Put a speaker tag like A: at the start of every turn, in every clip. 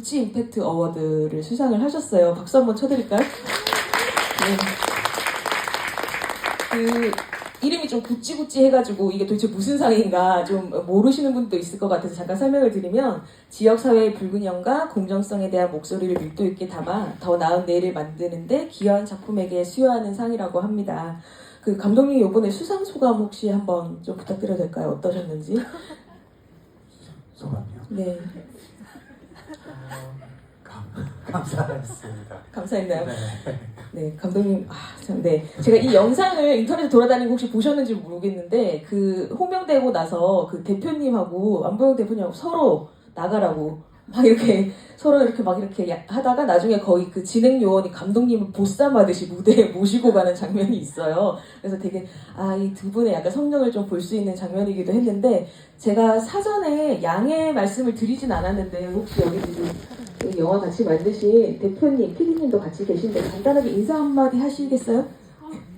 A: 구찌 임팩트 어워드를 수상을 하셨어요. 박수 한번 쳐드릴까요? 네. 그 이름이 좀 구찌구찌 해가지고 이게 도대체 무슨 상인가 좀 모르시는 분도 있을 것 같아서 잠깐 설명을 드리면 지역사회의 불균형과 공정성에 대한 목소리를 밀도 있게 담아 더 나은 내일을 만드는데 기여한 작품에게 수여하는 상이라고 합니다. 그 감독님 이번에 수상 소감 혹시 한번 좀 부탁드려도 될까요? 어떠셨는지?
B: 소감이요?
A: 네.
B: 감사했습니다.
A: 감사했나요?
B: 네.
A: 네, 감독님, 네. 제가 이 영상을 인터넷에 돌아다니고 혹시 보셨는지 모르겠는데, 그, 호명되고 나서 그 대표님하고, 안보영 대표님하고 서로 나가라고, 막 이렇게, 서로 이렇게 막 이렇게 하다가 나중에 거의 그 진행 요원이 감독님을 보쌈하듯이 무대에 모시고 가는 장면이 있어요. 그래서 되게, 이 두 분의 약간 성령을 좀 볼 수 있는 장면이기도 했는데, 제가 사전에 양해 말씀을 드리진 않았는데, 혹시 여기 지금 영화 같이 만드신 대표님, PD님도 같이 계신데 간단하게 인사 한마디 하시겠어요?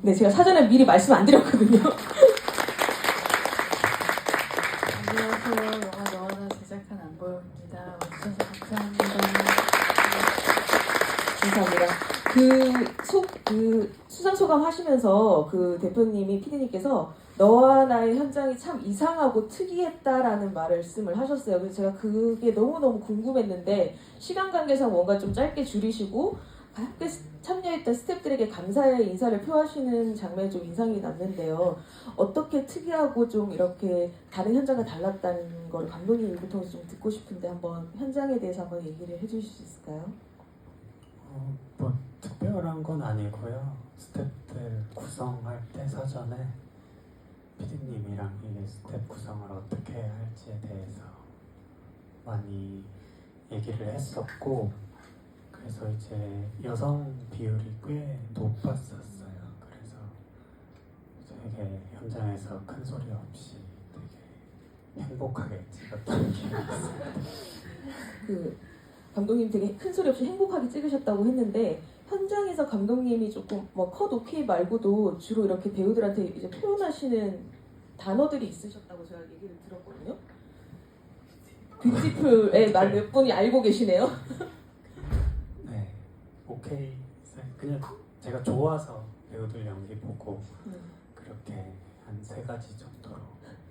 A: 네, 제가 사전에 미리 말씀 안 드렸거든요.
C: 안녕하세요. 영화 너와나 제작한 안보영입니다. 와주셔서 감사합니다.
A: 감사합니다. 그 수상 소감 하시면서 그 대표님이 PD님께서 너와 나의 현장이 참 이상하고 특이했다라는 말씀을 하셨어요. 그래서 제가 그게 너무너무 궁금했는데 시간 관계상 뭔가 좀 짧게 줄이시고 함께 참여했던 스태프들에게 감사의 인사를 표하시는 장면이 좀 인상이 났는데요. 어떻게 특이하고 좀 이렇게 다른 현장과 달랐다는 걸 감독님 입을 통해서 좀 듣고 싶은데 한번 현장에 대해서 한번 얘기를 해주실 수 있을까요?
B: 뭐 특별한 건 아니고요. 스태프들 구성할 때 사전에 PD님이랑 이 스태프 구성을 어떻게 할지에 대해서 많이 얘기를 했었고, 그래서 이제 여성 비율이 꽤 높았었어요. 그래서 되게 현장에서 큰 소리 없이 되게 행복하게 찍었던 기억이 있어요.
A: 그 감독님 되게 큰 소리 없이 행복하게 찍으셨다고 했는데 현장에서 감독님이 조금 뭐 컷 오케이 말고도 주로 이렇게 배우들한테 이제 표현하시는 단어들이 있으셨다고 제가 얘기를 들었거든요. 뷰티풀의 말 몇 분이 알고 계시네요.
B: 네, 오케이. 그냥 제가 좋아서 배우들 연기 보고 그렇게 한 3가지 정도로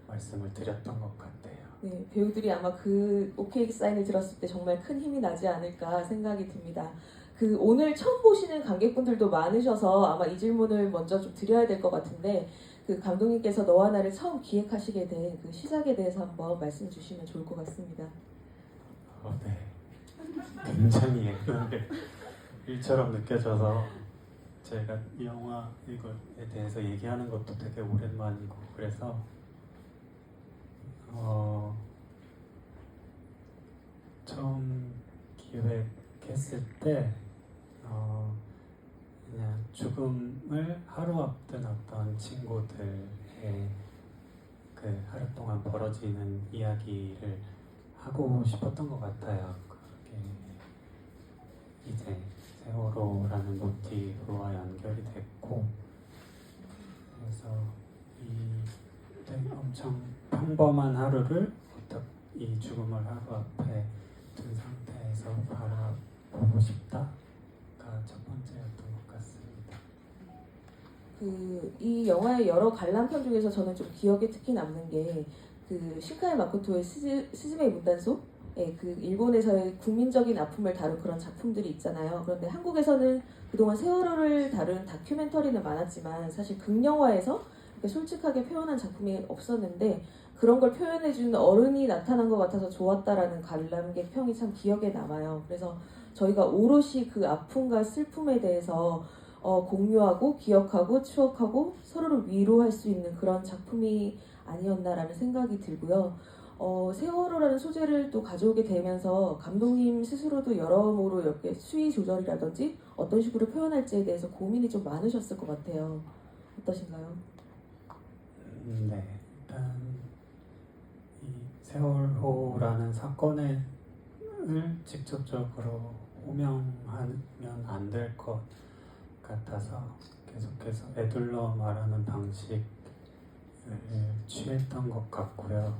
B: 말씀을 드렸던 것 같아요.
A: 네, 배우들이 아마 그 오케이 사인을 들었을 때 정말 큰 힘이 나지 않을까 생각이 듭니다. 그 오늘 처음 보시는 관객분들도 많으셔서 아마 이 질문을 먼저 좀 드려야 될 것 같은데 그 감독님께서 너와 나를 처음 기획하시게 된 그 시작에 대해서 한번 말씀 주시면 좋을 것 같습니다.
B: 네. 굉장히 옛날 일처럼 느껴져서 제가 이 영화 이거에 대해서 얘기하는 것도 되게 오랜만이고 그래서 처음 기획했을 때 그냥 죽음을 하루 앞둔 어떤 친구들의 그 하루 동안 벌어지는 이야기를 하고 싶었던 것 같아요. 그게 이제 세월호라는 모티브와 연결이 됐고, 그래서 엄청 평범한 하루를 이 죽음을 하루 앞에 둔 상태에서 바라보고 싶다가 첫 번째였던 것 같습니다.
A: 이 영화의 여러 관람편 중에서 저는 좀 기억에 특히 남는 게 그 신카이 마코토의 스즈메 문단소, 그 일본에서의 국민적인 아픔을 다룬 그런 작품들이 있잖아요. 그런데 한국에서는 그동안 세월호를 다룬 다큐멘터리는 많았지만 사실 극영화에서 이렇게 솔직하게 표현한 작품이 없었는데 그런 걸 표현해주는 어른이 나타난 것 같아서 좋았다라는 관람객 평이 참 기억에 남아요. 그래서 저희가 오롯이 그 아픔과 슬픔에 대해서 공유하고 기억하고 추억하고 서로를 위로할 수 있는 그런 작품이 아니었나라는 생각이 들고요. 세월호라는 소재를 또 가져오게 되면서 감독님 스스로도 여러모로 이렇게 수위 조절이라든지 어떤 식으로 표현할지에 대해서 고민이 좀 많으셨을 것 같아요. 어떠신가요?
B: 네, 일단 이 세월호라는 사건을 직접적으로 호명하면 안 될 것 같아서 계속해서 애둘러 말하는 방식을 취했던 것 같고요.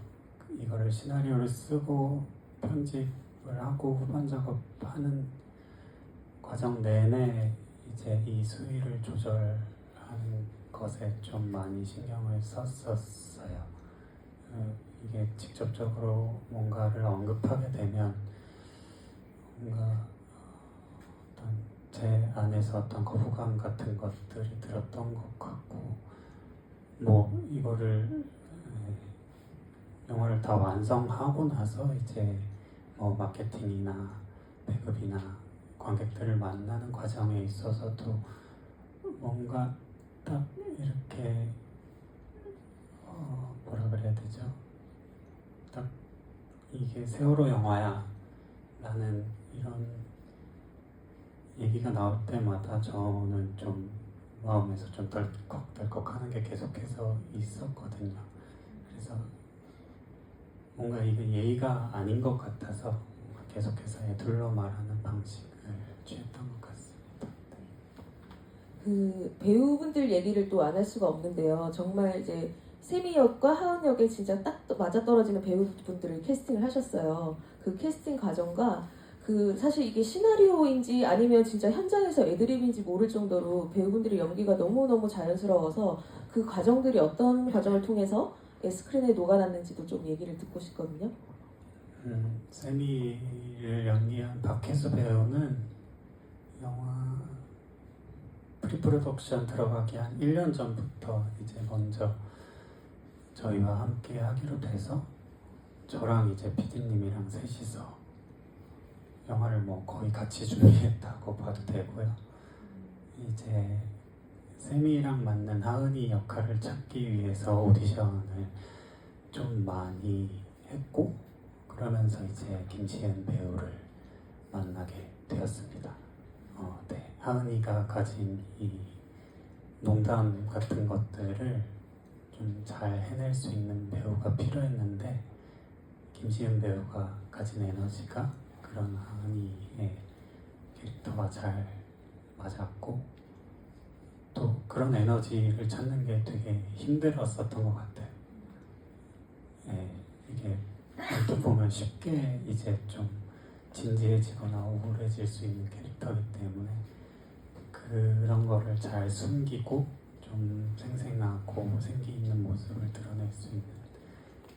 B: 이거를 시나리오를 쓰고 편집을 작업을 하고 후반 작업하는 과정 내내 이제 이 수위를 조절하는 것에 좀 많이 신경을 썼었어요. 이게 직접적으로 뭔가를 언급하게 되면 뭔가 어떤 제 안에서 어떤 거부감 같은 것들이 들었던 것 같고, 뭐 이거를 영화를 다 완성하고 나서 이제 뭐 마케팅이나 배급이나 관객들을 만나는 과정에 있어서도 뭔가 딱 이렇게 뭐라 그래야 되죠? 딱 이게 세월호 영화야 라는 이런 얘기가 나올 때마다 저는 좀 마음에서 좀 덜컥덜컥 하는 게 계속해서 있었거든요. 그래서 뭔가 이게 예의가 아닌 것 같아서 뭔가 계속해서 애둘러 말하는 방식을 취했던 것 같습니다.
A: 그 배우분들 얘기를 또 안 할 수가 없는데요. 정말 이제 세미 역과 하은 역에 진짜 딱 맞아떨어지는 배우분들을 캐스팅을 하셨어요. 그 캐스팅 과정과 그 사실 이게 시나리오인지 아니면 진짜 현장에서 애드립인지 모를 정도로 배우분들의 연기가 너무너무 자연스러워서 그 과정들이 어떤 과정을 통해서 스크린에 녹아났는지도 좀 얘기를 듣고 싶거든요.
B: 세미를 연기한 박혜수 배우는 영화 프리프로덕션 들어가기 한 1년 전부터 이제 먼저 저희와 함께 하기로 돼서 저랑 이제 PD님이랑 셋이서 영화를 뭐 거의 같이 준비했다고 봐도 되고요. 이제 세미랑 맞는 하은이 역할을 찾기 위해서 오디션을 좀 많이 했고, 그러면서 이제 김시은 배우를 만나게 되었습니다. 네. 하은이가 가진 이 농담 같은 것들을 좀 잘 해낼 수 있는 배우가 필요했는데, 김시은 배우가 가진 에너지가 그런 하은이의 캐릭터와 잘 맞았고, 또 그런 에너지를 찾는 게 되게 힘들었었던 것 같아요. 이게 이렇게 보면 쉽게 이제 좀 진지해지거나 우울해질 수 있는 캐릭터이기 때문에 그런 거를 잘 숨기고 좀 생생하고 생기 있는 모습을 드러낼 수 있는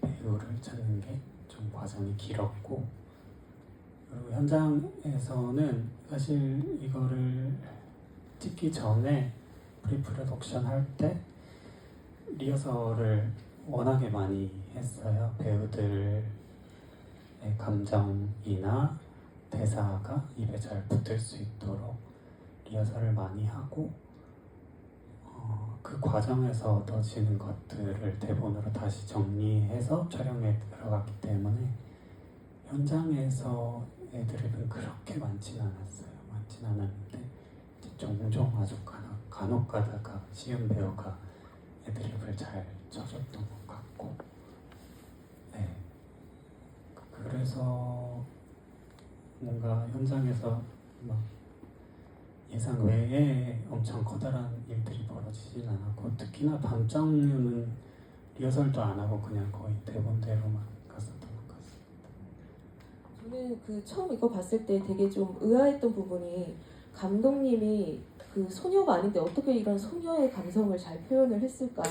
B: 배우를 찾는 게 좀 과정이 길었고, 그리고 현장에서는 사실 이거를 찍기 전에 프리프로덕션 할 때 리허설을 워낙에 많이 했어요. 배우들의 감정이나 대사가 입에 잘 붙을 수 있도록 리허설을 많이 하고, 그 과정에서 얻어지는 것들을 대본으로 다시 정리해서 촬영에 들어갔기 때문에 현장에서 애드립은 그렇게 많진 않았어요. 많진 않았는데 종종 아주 간혹 가다가 시은 배우가 애드립을 잘 쳐줬던 것 같고, 네. 그래서 뭔가 현장에서 막 예상 외에 엄청 커다란 일들이 벌어지진 않았고, 특히나 밤장류는 리허설도 안 하고 그냥 거의 대본대로만 갔었던 것 같습니다.
A: 저는 그 처음 이거 봤을 때 되게 좀 의아했던 부분이 감독님이 그 소녀가 아닌데 어떻게 이런 소녀의 감성을 잘 표현을 했을까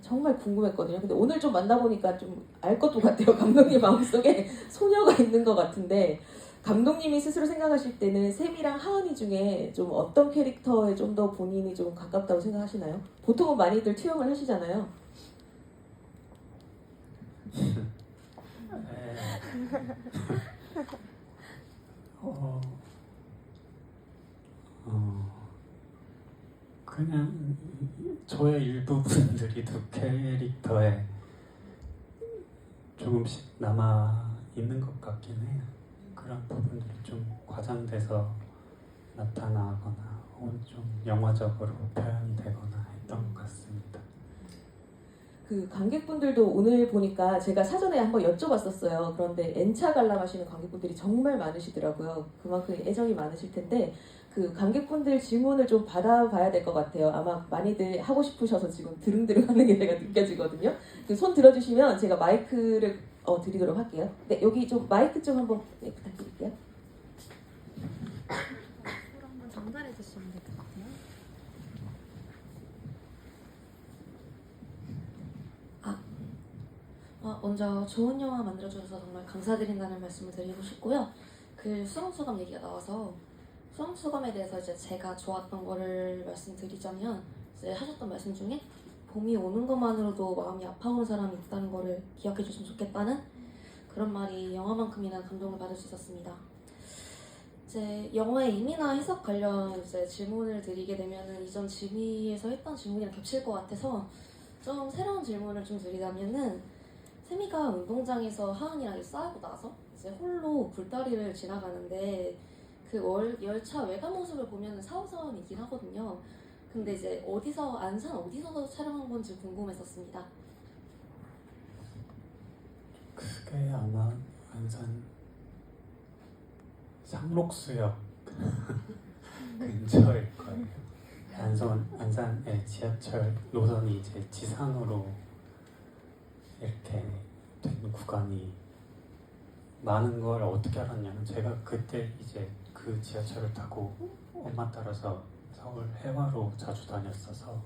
A: 정말 궁금했거든요. 근데 오늘 좀 만나보니까 좀 알 것도 같아요. 감독님 마음속에 소녀가 있는 것 같은데, 감독님이 스스로 생각하실 때는 세미랑 하은이 중에 좀 어떤 캐릭터에 좀 더 본인이 좀 가깝다고 생각하시나요? 보통은 많이들 투영을 하시잖아요.
B: 그냥 저의 일부분들이 두 캐릭터에 조금씩 남아 있는 것 같긴 해요. 그런 부분들이 좀 과장돼서 나타나거나 혹은 좀 영화적으로 표현이 되거나 했던 것 같습니다.
A: 그 관객분들도 오늘 보니까 제가 사전에 한번 여쭤봤었어요. 그런데 N차 관람하시는 관객분들이 정말 많으시더라고요. 그만큼 애정이 많으실 텐데 그 관객분들 질문을 좀 받아봐야 될 것 같아요. 아마 많이들 하고 싶으셔서 지금 드릉드릉 하는 게 제가 느껴지거든요. 그 손 들어주시면 제가 마이크를 드리도록 할게요. 네, 여기 좀 마이크 좀 한번 네, 부탁드릴게요.
D: 서로 한번 전달해 주시면 될 것 같아요.
E: 먼저 좋은 영화 만들어주셔서 정말 감사드린다는 말씀을 드리고 싶고요. 그 수상소감 얘기가 나와서 수상소감에 대해서 이제 제가 좋았던 거를 말씀드리자면 이제 하셨던 말씀 중에 봄이 오는 것만으로도 마음이 아파오는 사람이 있다는 거를 기억해 주시면 좋겠다는 그런 말이 영화만큼이나 감동을 받을 수 있었습니다. 이제 영화의 의미나 해석 관련 이제 질문을 드리게 되면은 이전 지미에서 했던 질문이랑 겹칠 것 같아서 좀 새로운 질문을 좀 드리자면은 세미가 운동장에서 하은이랑 싸우고 나서 이제 홀로 굴다리를 지나가는데 그 열차 외관 모습을 보면은 4호선이긴 하거든요. 근데 이제 안산 어디서 촬영한 건지 궁금했었습니다.
B: 그게 아마 안산 상록수역 근처일 거예요. 안산의 지하철 노선이 이제 지상으로 이렇게 된 구간이 많은 걸 어떻게 알았냐면 제가 그때 이제 그 지하철을 타고 엄마 따라서 서울 해화로 자주 다녔어서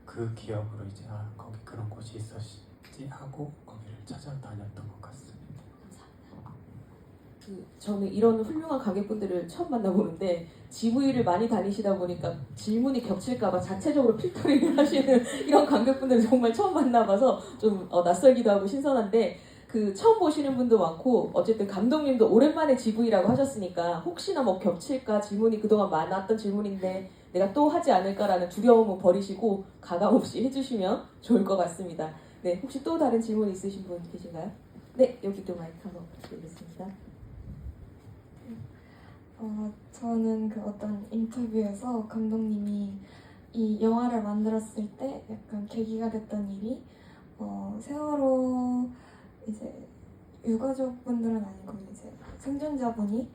B: 그 기억으로 이제 거기 그런 곳이 있었지 하고 거기를 찾아다녔던 것 같습니다.
A: 저는 이런 훌륭한 관객분들을 처음 만나보는데 GV를 많이 다니시다 보니까 질문이 겹칠까봐 자체적으로 필터링을 하시는 이런 관객분들을 정말 처음 만나봐서 좀 낯설기도 하고 신선한데 처음 보시는 분도 많고 어쨌든 감독님도 오랜만에 GV라고 하셨으니까 혹시나 뭐 겹칠까 질문이 그동안 많았던 질문인데 내가 또 하지 않을까라는 두려움을 버리시고 가감없이 해주시면 좋을 것 같습니다. 네, 혹시 또 다른 질문 있으신 분 계신가요? 네, 여기 또 마이크 한번 부탁드리겠습니다.
F: 저는 그 어떤 인터뷰에서 감독님이 이 영화를 만들었을 때 약간 계기가 됐던 일이 세월호 이제 유가족분들은 아니고 이제 생존자분이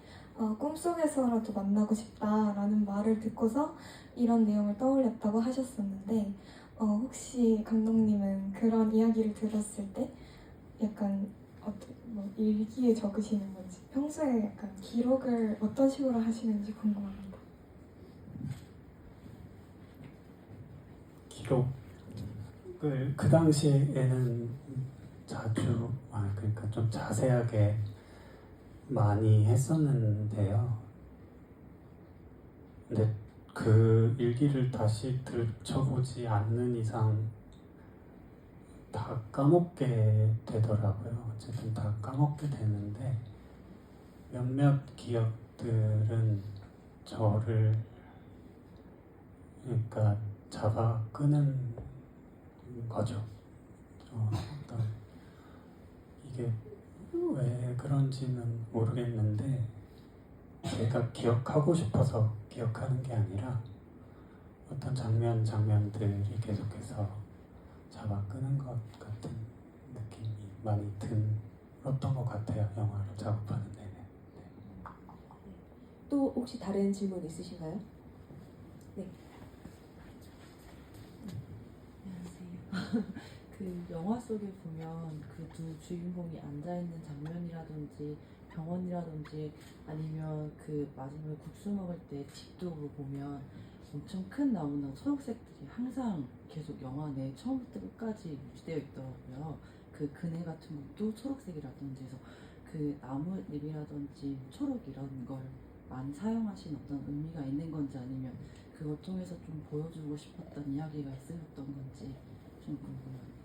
F: 꿈속에서라도 만나고 싶다라는 말을 듣고서 이런 내용을 떠올렸다고 하셨었는데 혹시 감독님은 그런 이야기를 들었을 때 약간 뭐 일기에 적으시는 건지 평소에 약간 기록을 어떤 식으로 하시는지 궁금합니다.
B: 기록을 그 당시에는 자주 그러니까 좀 자세하게 많이 했었는데요. 근데 그 일기를 다시 들춰보지 않는 이상 다 까먹게 되더라고요. 어쨌든 다 까먹게 되는데 몇몇 기억들은 저를 그러니까 잡아 끄는 거죠. 어떤 이게 왜 그런지는 모르겠는데 제가 기억하고 싶어서 기억하는 게 아니라 어떤 장면들이 계속해서 잡아 끄는 것 같은 느낌이 많이 들었던 것 같아요. 영화를 작업하는 내내. 네.
A: 또 혹시 다른 질문 있으신가요?
C: 안녕하세요. 그 영화 속에 보면 그 두 주인공이 앉아 있는 장면이라든지 병원이라든지 아니면 그 마지막에 국수 먹을 때 뒷도로 보면 엄청 큰 나무나 초록색들이 항상 계속 영화 내 처음부터 끝까지 유지되어 있더라고요. 그 그네 같은 것도 초록색이라든지 해서 그 나뭇잎이라든지 초록 이런 걸 많이 사용하신 어떤 의미가 있는 건지 아니면 그걸 통해서 좀 보여주고 싶었던 이야기가 있으셨던 건지 좀 궁금합니다.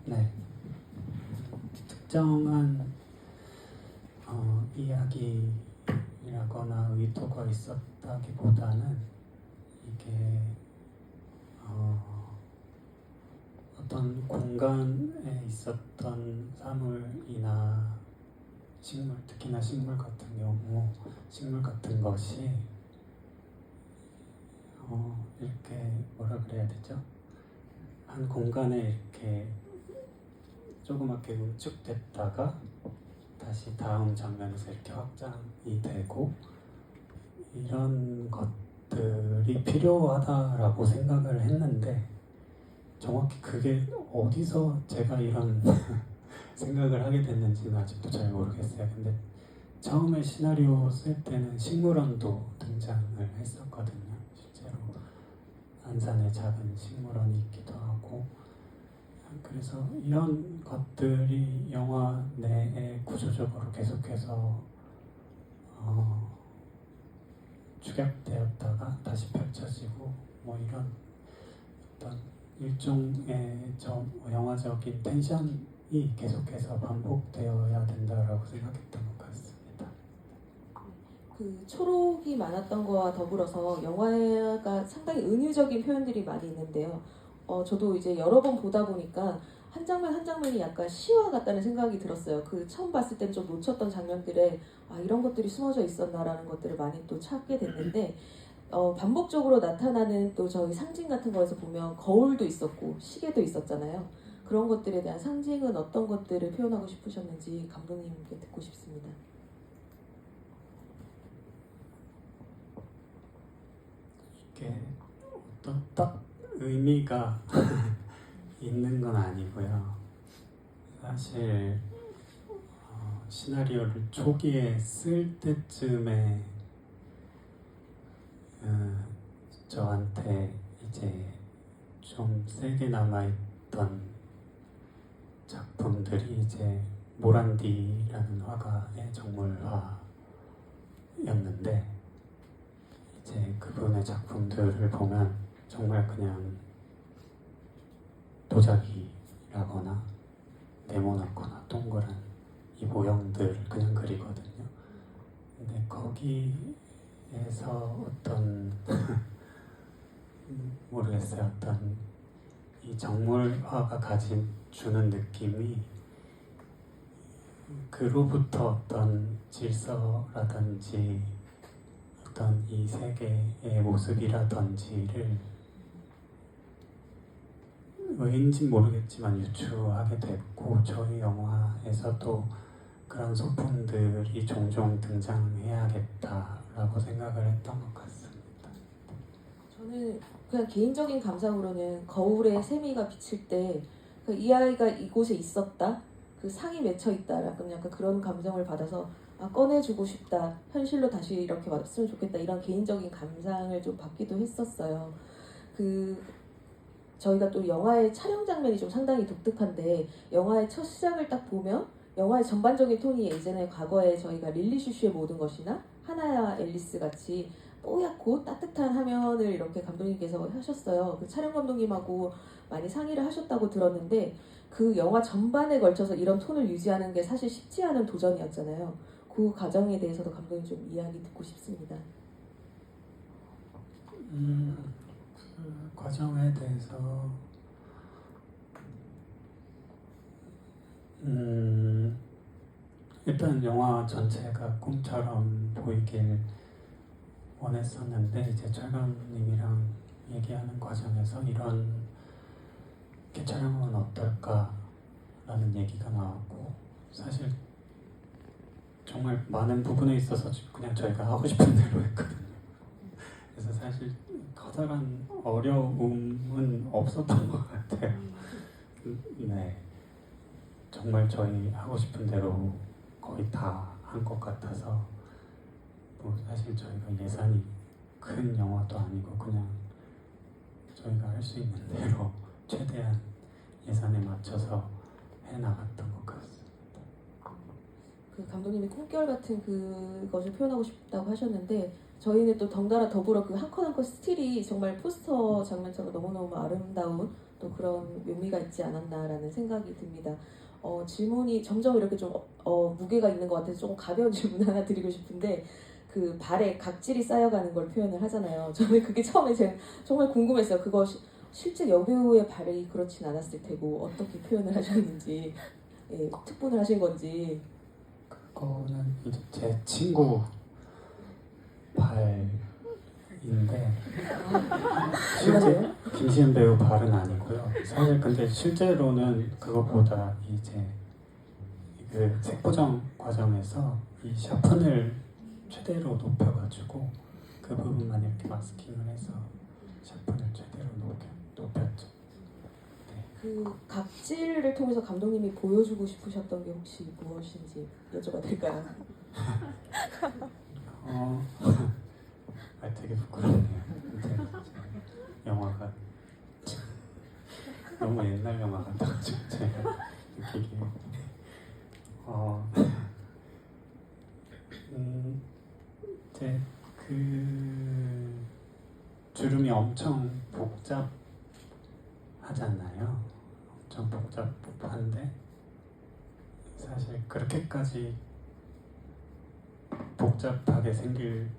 B: 네. 특정한 이야기라거나 의도가 있었다기보다는 이게 어떤 공간에 있었던 사물이나 식물, 특히나 식물 같은 경우 식물 같은 것이 이렇게 뭐라 그래야 되죠? 한 공간에 이렇게 조그맣게 응축됐다가 다시 다음 장면에서 이렇게 확장이 되고 이런 것들이 필요하다라고 생각을 했는데 정확히 그게 어디서 제가 이런 생각을 하게 됐는지는 아직도 잘 모르겠어요. 근데 처음에 시나리오 쓸 때는 식물원도 등장을 했었거든요. 실제로 안산에 작은 식물원이 있기도 하고, 그래서 이런 것들이 영화 내에 구조적으로 계속해서 축약되었다가 다시 펼쳐지고 뭐 이런 어떤 일종의 영화적인 텐션이 계속해서 반복되어야 된다라고 생각했던 것 같습니다.
A: 그 초록이 많았던 거와 더불어서 영화가 상당히 은유적인 표현들이 많이 있는데요. 저도 이제 여러 번 보다 보니까 한 장면 한 장면이 약간 시와 같다는 생각이 들었어요. 그 처음 봤을 때는 좀 놓쳤던 장면들에 이런 것들이 숨어져 있었나라는 것들을 많이 또 찾게 됐는데 반복적으로 나타나는 또 저희 상징 같은 거에서 보면 거울도 있었고 시계도 있었잖아요. 그런 것들에 대한 상징은 어떤 것들을 표현하고 싶으셨는지 감독님께 듣고 싶습니다.
B: 이게 어떤 딱 의미가 있는 건 아니고요. 사실 시나리오를 초기에 쓸 때쯤에 저한테 이제 좀 세게 남아있던 작품들이 이제 모란디라는 화가의 정물화였는데, 이제 그분의 작품들을 보면 정말 그냥 도자기라거나 네모나거나 동그란 이 모형들을 그냥 그리거든요. 근데 거기에서 어떤 모르겠어요. 어떤 이 정물화가 주는 느낌이 그로부터 어떤 질서라든지 어떤 이 세계의 모습이라든지를 왜인지 모르겠지만 유추하게 됐고, 저희 영화에서도 그런 소품들이 종종 등장해야겠다라고 생각을 했던 것 같습니다.
A: 저는 그냥 개인적인 감상으로는 거울에 세미가 비칠 때 이 아이가 이곳에 있었다, 그 상이 맺혀 있다, 약간 그런 감정을 받아서 꺼내주고 싶다, 현실로 다시 이렇게 왔으면 좋겠다, 이런 개인적인 감상을 좀 받기도 했었어요. 저희가 또 영화의 촬영 장면이 좀 상당히 독특한데, 영화의 첫 시작을 딱 보면 영화의 전반적인 톤이 예전에 과거에 저희가 릴리 슈슈의 모든 것이나 하나야 앨리스 같이 뽀얗고 따뜻한 화면을 이렇게 감독님께서 하셨어요. 그 촬영 감독님하고 많이 상의를 하셨다고 들었는데, 그 영화 전반에 걸쳐서 이런 톤을 유지하는 게 사실 쉽지 않은 도전이었잖아요. 그 과정에 대해서도 감독님 좀 이야기 듣고 싶습니다.
B: 그 과정에 대해서 일단 영화 전체가 꿈처럼 보이길 원했었는데, 이제 철감님이랑 얘기하는 과정에서 이런 게 촬영하면 어떨까라는 얘기가 나왔고, 사실 정말 많은 부분에 있어서 그냥 저희가 하고 싶은 대로 했거든요. 그래서 사실 커다란 어려움은 없었던 것 같아요. 네, 정말 저희 하고 싶은 대로 거의 다 한 것 같아서, 뭐 사실 저희가 예산이 큰 영화도 아니고 그냥 저희가 할 수 있는 대로 최대한 예산에 맞춰서 해나갔던 것 같습니다.
A: 그 감독님이 꿈결 같은 그것을 표현하고 싶다고 하셨는데, 저희는 또 덩달아 더불어 그 한 컷 한 컷 스틸이 정말 포스터 장면처럼 너무너무 아름다운 또 그런 묘미가 있지 않았나라는 생각이 듭니다. 질문이 점점 이렇게 좀 무게가 있는 것 같아서 조금 가벼운 질문 하나 드리고 싶은데, 그 발에 각질이 쌓여가는 걸 표현을 하잖아요. 저는 그게 처음에 정말 궁금했어요. 그거 실제 여배우의 발이 그렇진 않았을 테고 어떻게 표현을 하셨는지, 특분을 하신 건지.
B: 그거는 이제 제 친구 발인데, 실제 김시은 배우 발은 아니고요. 사실 근데 실제로는 그것보다 이제 그 색보정 과정에서 이 샤픈을 최대로 높여가지고 그 부분만 이렇게 마스킹을 해서 샤픈을 최대로 높였죠.
A: 그 각질을 통해서 감독님이 보여주고 싶으셨던 게 혹시 무엇인지 여쭤봐도 될까요?
B: 되게 부끄럽네요. 근데 영화가 너무 옛날 영화 같아가지고 제가 느끼기에 이제 그 주름이 엄청 복잡하잖아요. 엄청 복잡한데 사실 그렇게까지 복잡하게 생길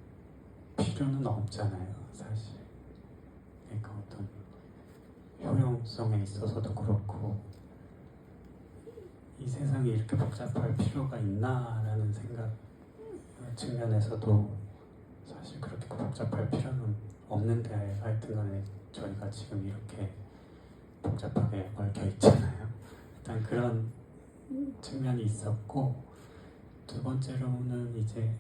B: 필요는 없잖아요, 사실. 그러니까 어떤 효용성에 있어서도 그렇고 이 세상이 이렇게 복잡할 필요가 있나라는 생각 측면에서도 사실 그렇게 복잡할 필요는 없는데 하여튼간에 저희가 지금 이렇게 복잡하게 얽혀 있잖아요. 일단 그런 측면이 있었고, 두 번째로는 이제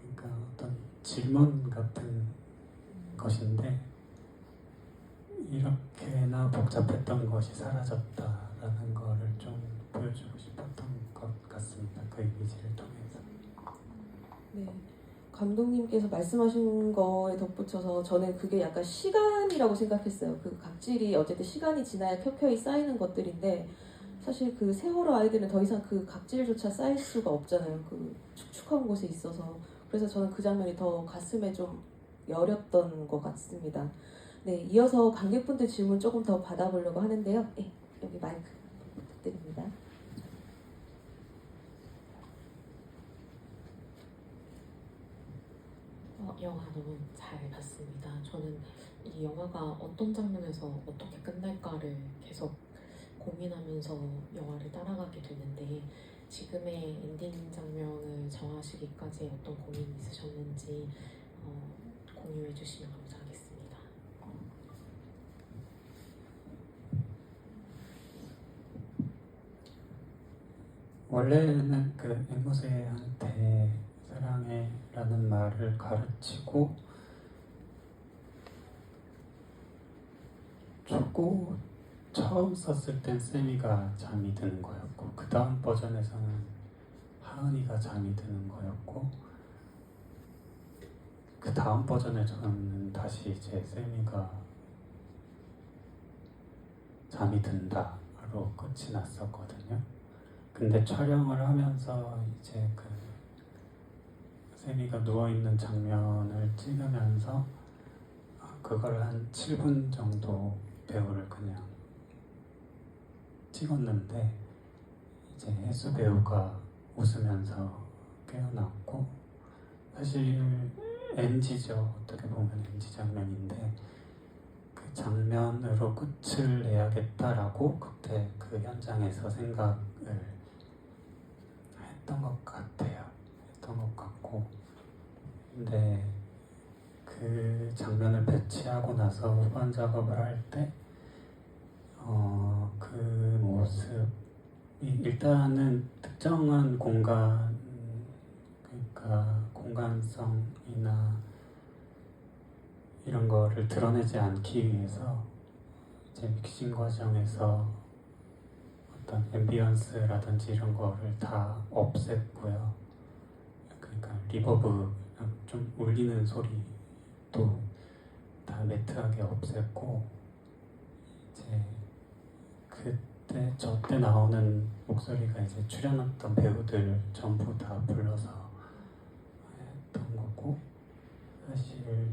B: 그러니까 어떤 질문 같은 것인데, 이렇게나 복잡했던 것이 사라졌다라는 거를 좀 보여주고 싶었던 것 같습니다. 그 이미지를 통해서.
A: 네. 감독님께서 말씀하신 거에 덧붙여서 저는 그게 약간 시간이라고 생각했어요. 그 각질이 어쨌든 시간이 지나야 켜켜이 쌓이는 것들인데 사실 그 세월호 아이들은 더 이상 그 각질조차 쌓일 수가 없잖아요. 그 축축한 곳에 있어서. 그래서 저는 그 장면이 더 가슴에 좀 여렸던 것 같습니다. 네, 이어서 관객분들 질문 조금 더 받아보려고 하는데요. 네, 여기 마이크 부탁드립니다.
G: 영화 너무 잘 봤습니다. 저는 이 영화가 어떤 장면에서 어떻게 끝날까를 계속 고민하면서 영화를 따라가게 되는데, 지금의 엔딩 장면을 정하시기까지 어떤 고민이 있으셨는지 공유해 주시면 감사하겠습니다.
B: 원래는 그 앵무새한테 사랑해라는 말을 가르치고 초고 처음 썼을 땐 세미가 잠이 드는 거였고, 그 다음 버전에서는 하은이가 잠이 드는 거였고, 그 다음 버전에서는 다시 이제 세미가 잠이 든다로 끝이 났었거든요. 근데 촬영을 하면서 이제 그 세미가 누워있는 장면을 찍으면서 그걸 한 7분 정도 배우를 그냥 찍었는데, 이제 혜수 배우가 웃으면서 깨어났고, 사실 NG죠. 어떻게 보면 NG 장면인데 그 장면으로 끝을 내야겠다라고 그때 그 현장에서 생각을 했던 것 같아요. 했던 것 같고, 근데 그 장면을 배치하고 나서 후반 작업을 할 때 그 모습이 일단은 특정한 공간, 그러니까 공간성이나 이런 거를 드러내지 않기 위해서 이제 믹싱 과정에서 어떤 앰비언스라든지 이런 거를 다 없앴고요. 그러니까 리버브, 좀 울리는 소리도 다 매트하게 없앴고, 이제 그때 저때 나오는 목소리가 이제 출연했던 배우들 전부 다 불러서 했던 거고, 사실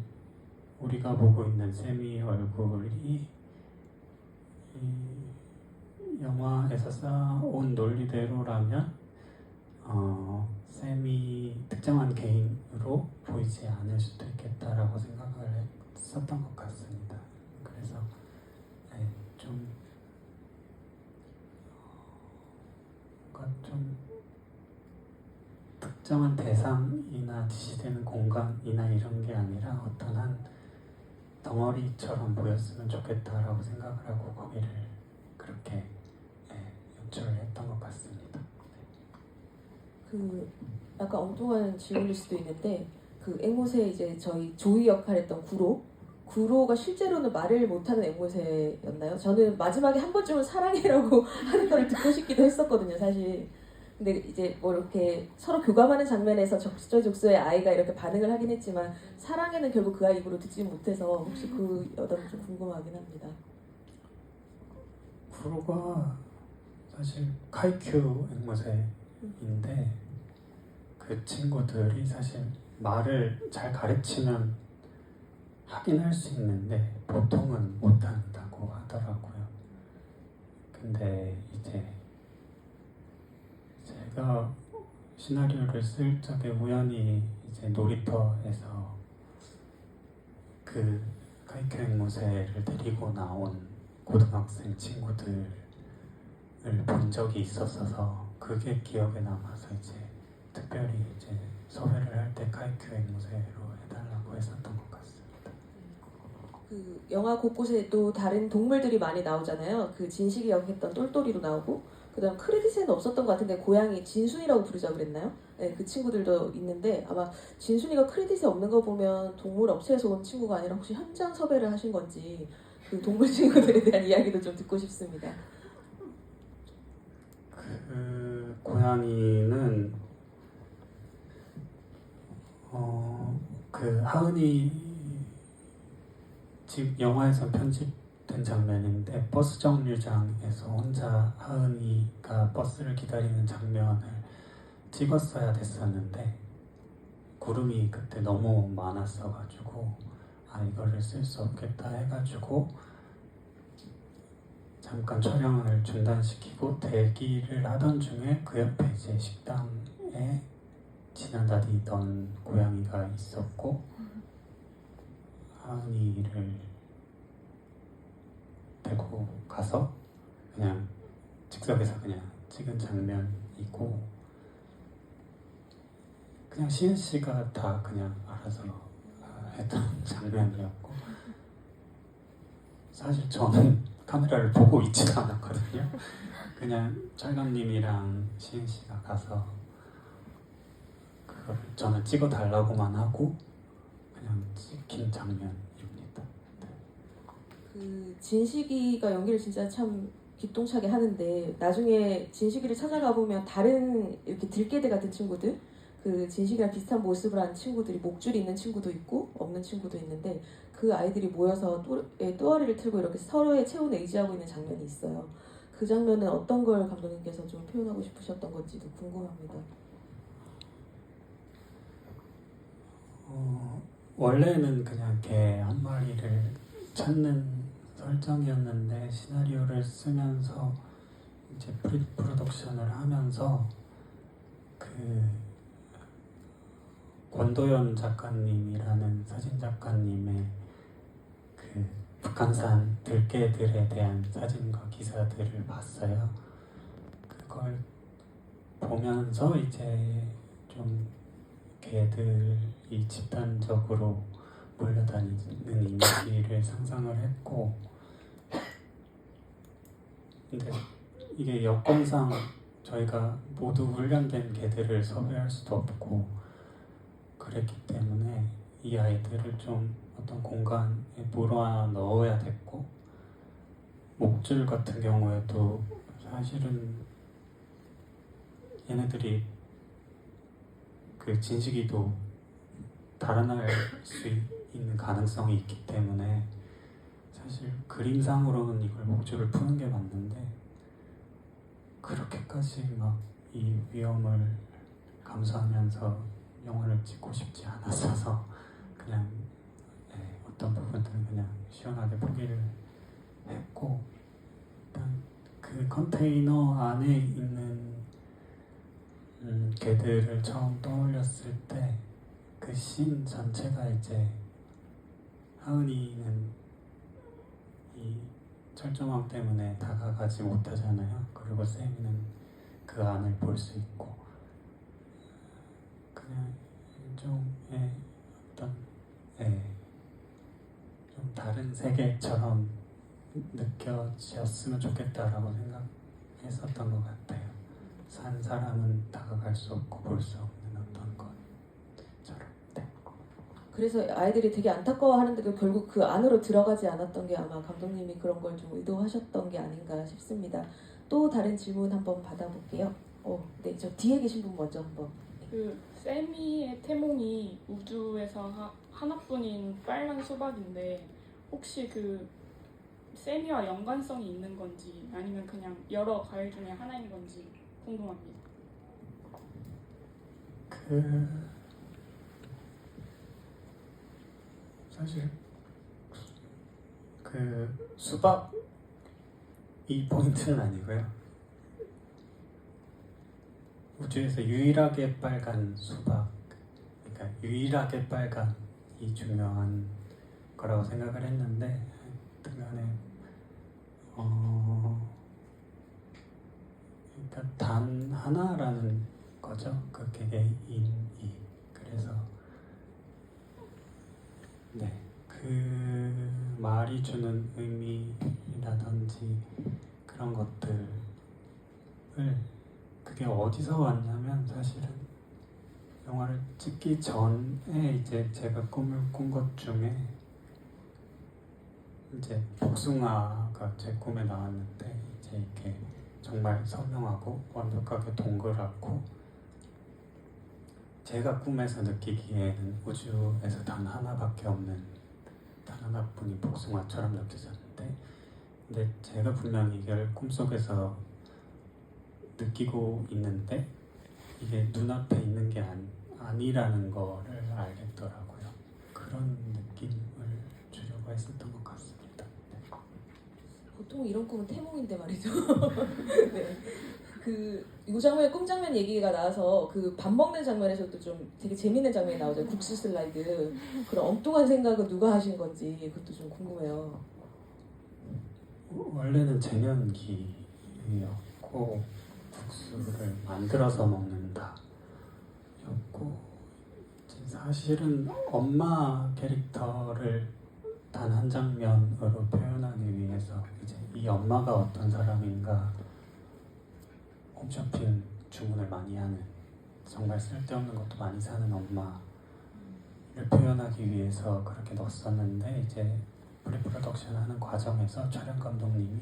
B: 우리가 보고 있는 세미 얼굴이 이 영화에서 쌓아온 논리대로라면 쌤이 특정한 개인으로 보이지 않을 수도 있겠다라고 생각을 했었던 것 같습니다. 그래서 좀 특정한 대상이나 지시되는 공간이나 이런 게 아니라 어떤 한 덩어리처럼 보였으면 좋겠다라고 생각을 하고 거기를 그렇게 연출을 했던 것 같습니다.
A: 그 약간 엉뚱한 질문일 수도 있는데 그 앵무새 이제 저희 조이 역할했던 구로가 실제로는 말을 못하는 앵무새였나요? 저는 마지막에 한 번쯤은 사랑해라고 하는 걸 듣고 싶기도 했었거든요, 사실. 근데 이제 뭐 이렇게 서로 교감하는 장면에서 적재적소의 아이가 이렇게 반응을 하긴 했지만 사랑해는 결국 그 아이 입으로 듣지 못해서 혹시 그 여담 좀 궁금하긴 합니다.
B: 구로가 사실 카이큐 앵무새인데 그 친구들이 사실 말을 잘 가르치면 하긴 할 수 있는데 보통은 못한다고 하더라고요. 근데 이제 제가 시나리오를 쓸 적에 우연히 이제 놀이터에서 그 카이큐 앵무새를 데리고 나온 고등학생 친구들을 본 적이 있었어서 그게 기억에 남아서 이제 특별히 이제 섭외를 할 때 카이큐 앵무새로 해달라고 했었던 것 같습니다.
A: 그 영화 곳곳에 또 다른 동물들이 많이 나오잖아요. 그 진식이 역했던 똘똘이도 나오고 그다음 크레딧에는 없었던 것 같은데 고양이 진순이라고 부르자 그랬나요? 네, 그 친구들도 있는데 아마 진순이가 크레딧에 없는 거 보면 동물 업체에서 온 친구가 아니라 혹시 현장 섭외를 하신 건지 그 동물 친구들에 대한 이야기도 좀 듣고 싶습니다.
B: 그 고양이는 그 하은이 지금 영화에서 편집된 장면인데 버스 정류장에서 혼자 하은이가 버스를 기다리는 장면을 찍었어야 됐었는데 구름이 그때 너무 많았어가지고 이거를 쓸 수 없겠다 해가지고 잠깐 촬영을 중단시키고 대기를 하던 중에 그 옆에 이제 식당에 지나다니던 고양이가 있었고 하은이를 데리고 가서 그냥 즉석에서 그냥 찍은 장면이고 그냥 시은 씨가 다 그냥 알아서 했던 장면이었고 사실 저는 카메라를 보고 있지도 않았거든요. 그냥 철감님이랑 시은 씨가 가서 그걸 저는 찍어 달라고만 하고 그냥 찍힌 장면입니다. 네.
A: 그 진식이가 연기를 진짜 참 기똥차게 하는데 나중에 진식이를 찾아가 보면 다른 이렇게 들깨들 같은 친구들 그 진식이랑 비슷한 모습을 한 친구들이 목줄이 있는 친구도 있고 없는 친구도 있는데 그 아이들이 모여서 또아리를 틀고 이렇게 서로의 체온에 의지하고 있는 장면이 있어요. 그 장면은 어떤 걸 감독님께서 좀 표현하고 싶으셨던 건지도 궁금합니다.
B: 원래는 그냥 개 한 마리를 찾는 설정이었는데 시나리오를 쓰면서 이제 프로덕션을 하면서 그 권도연 작가님이라는 사진 작가님의 그 북한산 들개들에 대한 사진과 기사들을 봤어요. 그걸 보면서 이제 좀 개들이 집단적으로 몰려다니는 이미지를 상상을 했고 근데 이게 여건상 저희가 모두 훈련된 개들을 섭외할 수도 없고 그랬기 때문에 이 아이들을 좀 어떤 공간에 몰아 넣어야 됐고 목줄 같은 경우에도 사실은 얘네들이 그 진식이도 달아날 수 있는 가능성이 있기 때문에 사실 그림상으로는 이걸 목줄을 푸는 게 맞는데 그렇게까지 막 이 위험을 감수하면서 영화를 찍고 싶지 않았어서 그냥 어떤 부분들은 그냥 시원하게 포기를 했고 일단 그 컨테이너 안에 있는 개들을 처음 떠올렸을 때 그 씬 전체가 이제 하은이는 이 철조망 때문에 다가가지 못하잖아요. 그리고 쌤이는 그 안을 볼 수 있고 그냥 일종의 어떤 좀 다른 세계처럼 느껴졌으면 좋겠다라고 생각했었던 것 같아요. 산 사람은 다가갈 수 없고 볼 수 없는 어떤 것처럼. 네.
A: 그래서 아이들이 되게 안타까워하는데도 결국 그 안으로 들어가지 않았던 게 아마 감독님이 그런 걸 좀 의도하셨던 게 아닌가 싶습니다. 또 다른 질문 한번 받아볼게요. 네, 저 뒤에 계신 분 먼저 한번.
H: 그 세미의 태몽이 우주에서 하나뿐인 빨간 수박인데 혹시 그 세미와 연관성이 있는 건지 아니면 그냥 여러 과일 중에 하나인 건지 궁금합니다.
B: 사실 수박 이 포인트는 아니고요. 우주에서 유일하게 빨간 수박, 그러니까 유일하게 빨간이 중요한 거라고 생각을 했는데, 하여튼간에 그러니까 단 하나라는 거죠. 그 개개인이. 그래서 네, 그 말이 주는 의미라든지 그런 것들을 그게 어디서 왔냐면 사실은 영화를 찍기 전에 이제 제가 꿈을 꾼 것 중에 이제 복숭아가 제 꿈에 나왔는데 이제 이게 정말 선명하고 완벽하게 동그랗고 제가 꿈에서 느끼기에는 우주에서 단 하나밖에 없는 단 하나뿐인 복숭아처럼 느껴졌는데 근데 제가 분명히 이걸 꿈속에서 느끼고 있는데 이게 눈앞에 있는 게 아니라는 거를 알겠더라고요. 그런 느낌을 주려고 했었던 것 같습니다.
A: 보통 이런 꿈은 태몽인데 말이죠. 네. 이 장면, 꿈 장면 얘기가 나와서 그 밥 먹는 장면에서도 좀 되게 재밌는 장면이 나오죠. 국수 슬라이드. 그런 엉뚱한 생각은 누가 하신 건지 그것도 좀 궁금해요.
B: 원래는 쟁연기였고 국수를 만들어서 먹는다 였고 사실은 엄마 캐릭터를 단 한 장면으로 표현하기 위해서 이제 이 엄마가 어떤 사람인가 홈쇼핑 주문을 많이 하는 정말 쓸데없는 것도 많이 사는 엄마를 표현하기 위해서 그렇게 넣었었는데 이제 프리프로덕션 하는 과정에서 촬영 감독님이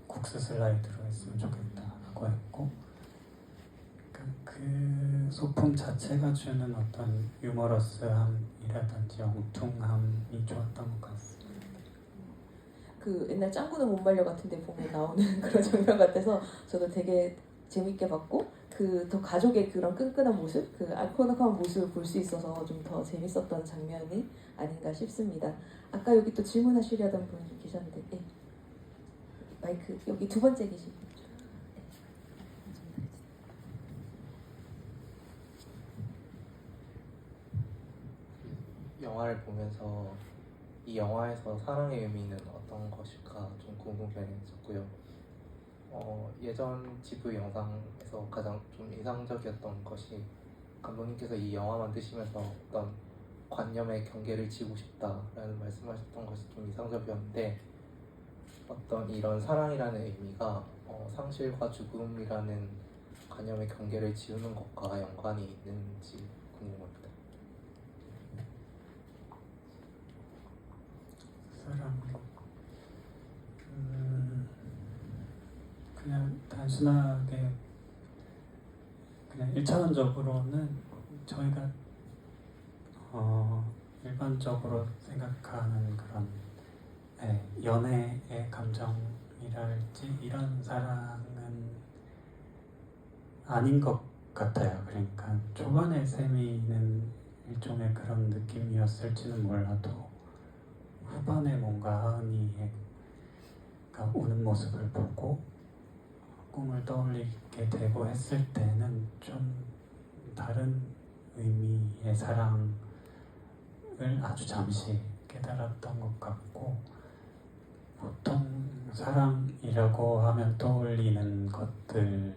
B: 국수 슬라이드로 했으면 좋겠다라고 했고 그 소품 자체가 주는 어떤 유머러스함이라든지 엉뚱함이 좋았던 것 같습니다.
A: 그 옛날 짱구는 못 말려 같은데 보면 나오는 그런 장면 같아서 저도 되게 재밌게 봤고 그 더 가족의 그런 끈끈한 모습, 그 알코올한 모습을 볼 수 있어서 좀 더 재밌었던 장면이 아닌가 싶습니다. 아까 여기 또 질문하시려던 분이 계셨는데 네. 마이크 여기 두 번째 계신 분.
I: 영화를 보면서 이 영화에서 사랑의 의미는 어떤 것일까 좀 궁금했었고요. 예전 GV 영상에서 가장 좀 인상적이었던 것이 감독님께서 이 영화 만드시면서 어떤 관념의 경계를 지고 싶다라는 말씀하셨던 것이 좀 인상적이었는데 어떤 이런 사랑이라는 의미가 상실과 죽음이라는 관념의 경계를 지우는 것과 연관이 있는지 궁금합니다.
B: 사랑 그냥 단순하게 그냥 1차원적으로는 저희가 일반적으로 생각하는 그런 연애의 감정이랄지 이런 사랑은 아닌 것 같아요. 그러니까 초반에 세미는 일종의 그런 느낌이었을지는 몰라도 후반에 뭔가 하은이가 우는 모습을 보고 꿈을 떠올리게 되고 했을 때는 좀 다른 의미의 사랑을 아주 잠시 깨달았던 것 같고 보통 사랑이라고 하면 떠올리는 것들이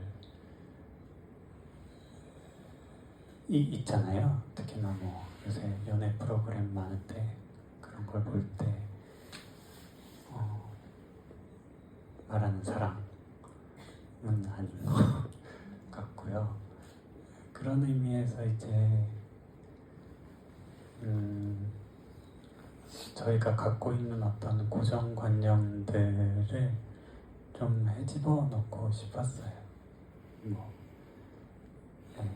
B: 있잖아요. 특히나 뭐 요새 연애 프로그램 많은데 그런 걸 볼 때 말하는 사랑은 아닌 것 같고요. 그런 의미에서 이제 저희가 갖고 있는 어떤 고정관념들을 좀 헤집어 놓고 싶었어요. 뭐 네,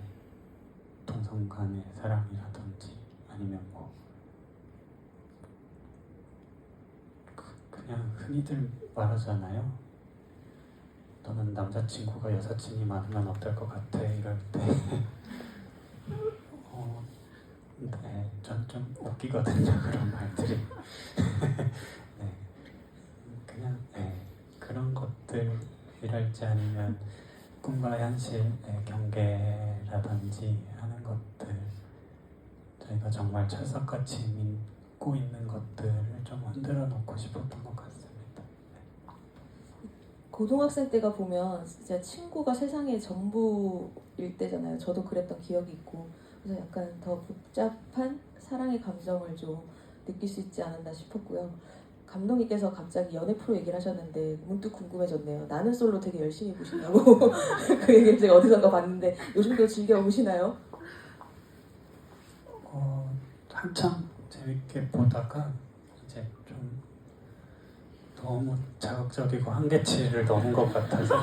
B: 동성 간의 사랑이라든지 아니면 뭐 그냥 흔히들 말하잖아요. 너는 남자친구가 여사친이 많으면 어떨 것 같아 이럴 때 네, 전 좀 웃기거든요 그런 말들이. 네, 그냥 네, 그런 것들이랄지 아니면 꿈과 현실의 경계라든지 하는 것들 저희가 정말 철석같이 믿고 있는 것들을 좀 흔들어 놓고 싶었던 것 같습니다.
A: 고등학생 때가 보면 진짜 친구가 세상의 전부일 때잖아요. 저도 그랬던 기억이 있고 그래서 약간 더 복잡한 사랑의 감정을 좀 느낄 수 있지 않았나 싶었고요. 감독님께서 갑자기 연애 프로 얘기를 하셨는데 문득 궁금해졌네요. 나는 솔로 되게 열심히 보신다고 그 얘기를 제가 어디선가 봤는데 요즘도 즐겨 보시나요?
B: 한참 재밌게 보다가 이제 좀 너무 자극적이고 한계치를 넘은 것 같아서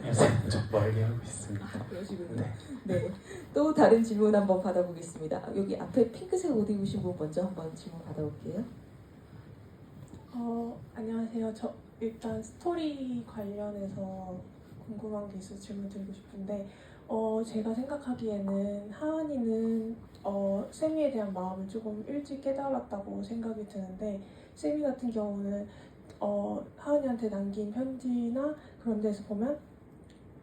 B: 요새 좀 멀리 하고 있습니다.
A: 그러시군요.
B: 네.
A: 네. 또 다른 질문 한번 받아보겠습니다. 여기 앞에 핑크색 옷 입으신 분 먼저 한번 질문 받아볼게요.
J: 안녕하세요. 저 일단 스토리 관련해서 궁금한 게 있어서 질문 드리고 싶은데 제가 생각하기에는 하은이는 세미에 대한 마음을 조금 일찍 깨달았다고 생각이 드는데 세미 같은 경우는 하은이한테 남긴 편지나 그런 데서 보면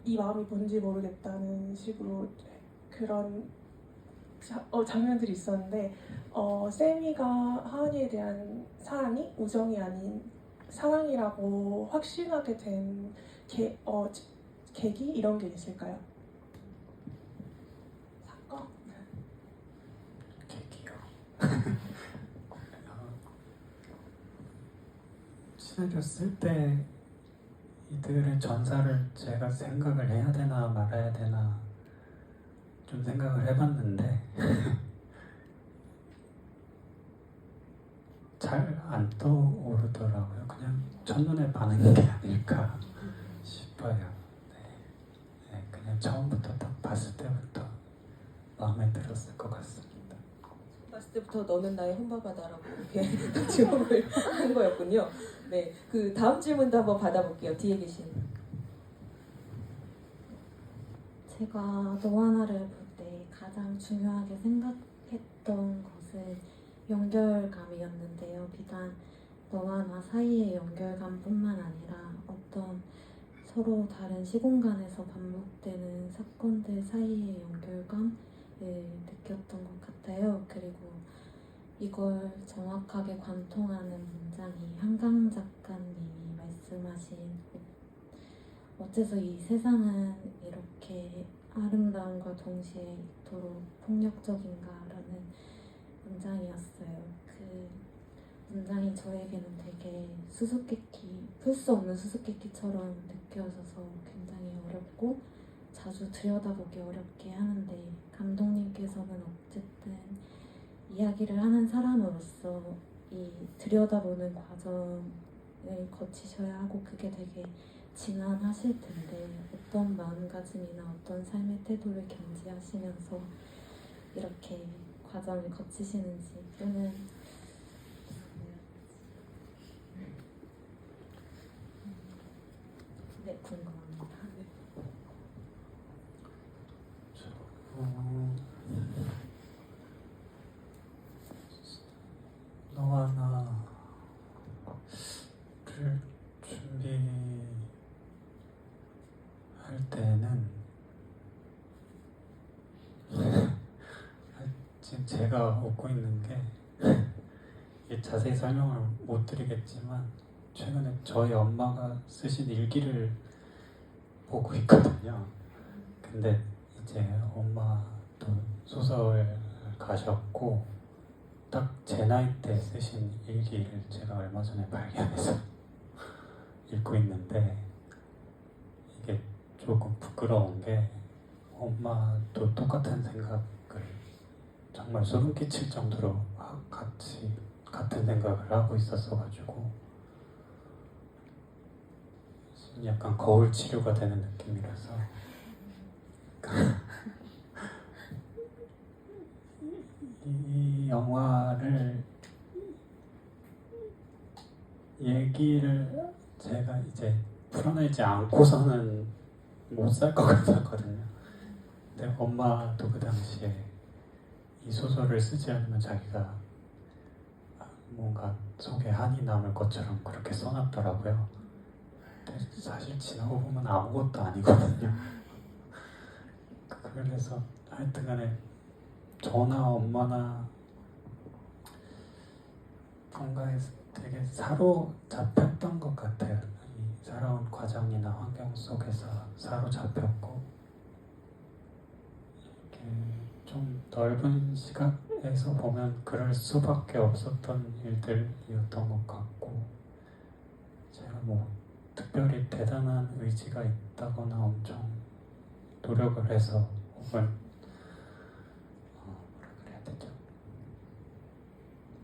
J: 이 마음이 뭔지 모르겠다는 식으로 그런 장면들이 있었는데 세미가 하은이에 대한 사랑이 우정이 아닌 사랑이라고 확신하게 된 계기 이런 게 있을까요? 사건?
B: 계기요. 시나리오 쓸 때 이들의 전사를 제가 생각을 해야 되나 말아야 되나 좀 생각을 해봤는데 잘 안 떠오르더라고요. 그냥 첫눈에 반한 게 아닐까 싶어요. 네, 그냥 처음부터 딱 봤을 때부터 마음에 들었을 것 같습니다.
A: 봤을 때부터 너는 나의 혼밥하다라고 이렇게 질문을 한 거였군요. 네, 그 다음 질문도 한번 받아볼게요. 뒤에 계신.
K: 제가 너와 나를 볼 때 가장 중요하게 생각했던 것은 연결감이었는데요. 비단 너와 나 사이의 연결감뿐만 아니라 어떤 서로 다른 시공간에서 반복되는 사건들 사이의 연결감을 느꼈던 것 같아요. 그리고 이걸 정확하게 관통하는 문장이 한강 작가님이 말씀하신 어째서 이 세상은 이렇게 아름다움과 동시에 이토록 폭력적인가라는 문장이었어요. 그 문장이 저에게는 되게 수수께끼, 풀 수 없는 수수께끼처럼 느껴져서 굉장히 어렵고 자주 들여다보기 어렵게 하는데 감독님께서는 어쨌든 이야기를 하는 사람으로서 이 들여다보는 과정을 거치셔야 하고 그게 되게 진난하실 텐데 어떤 마음가짐이나 어떤 삶의 태도를 견지하시면서 이렇게 과정을 거치시는지 또는 네, 궁금합니다.
B: 너와 나를 준비할 때는 지금 제가 웃고 있는 게 이게 자세히 설명을 못 드리겠지만 최근에 저희 엄마가 쓰신 일기를 보고 있거든요. 근데 이제 엄마도 소설 가셨고 딱 제 나이 때 쓰신 일기를 제가 얼마 전에 발견해서 읽고 있는데 이게 조금 부끄러운 게 엄마도 똑같은 생각을 정말 소름 끼칠 정도로 같은 생각을 하고 있었어가지고 약간 거울 치료가 되는 느낌이라서 이 영화를 얘기를 제가 이제 풀어내지 않고서는 못 살 것 같았거든요. 근데 엄마도 그 당시에 이 소설을 쓰지 않으면 자기가 뭔가 속에 한이 남을 것처럼 그렇게 써놨더라고요. 근데 사실 지나고 보면 아무것도 아니거든요. 그래서 하여튼간에 저나 엄마나 뭔가에 되게 사로잡혔던 것 같아요. 이 살아온 과정이나 환경 속에서 사로잡혔고 이렇게 좀 넓은 시각에서 보면 그럴 수밖에 없었던 일들이었던 것 같고 제가 뭐 특별히 대단한 의지가 있다거나 엄청 노력을 해서 혹은 뭐라 그래야 되죠?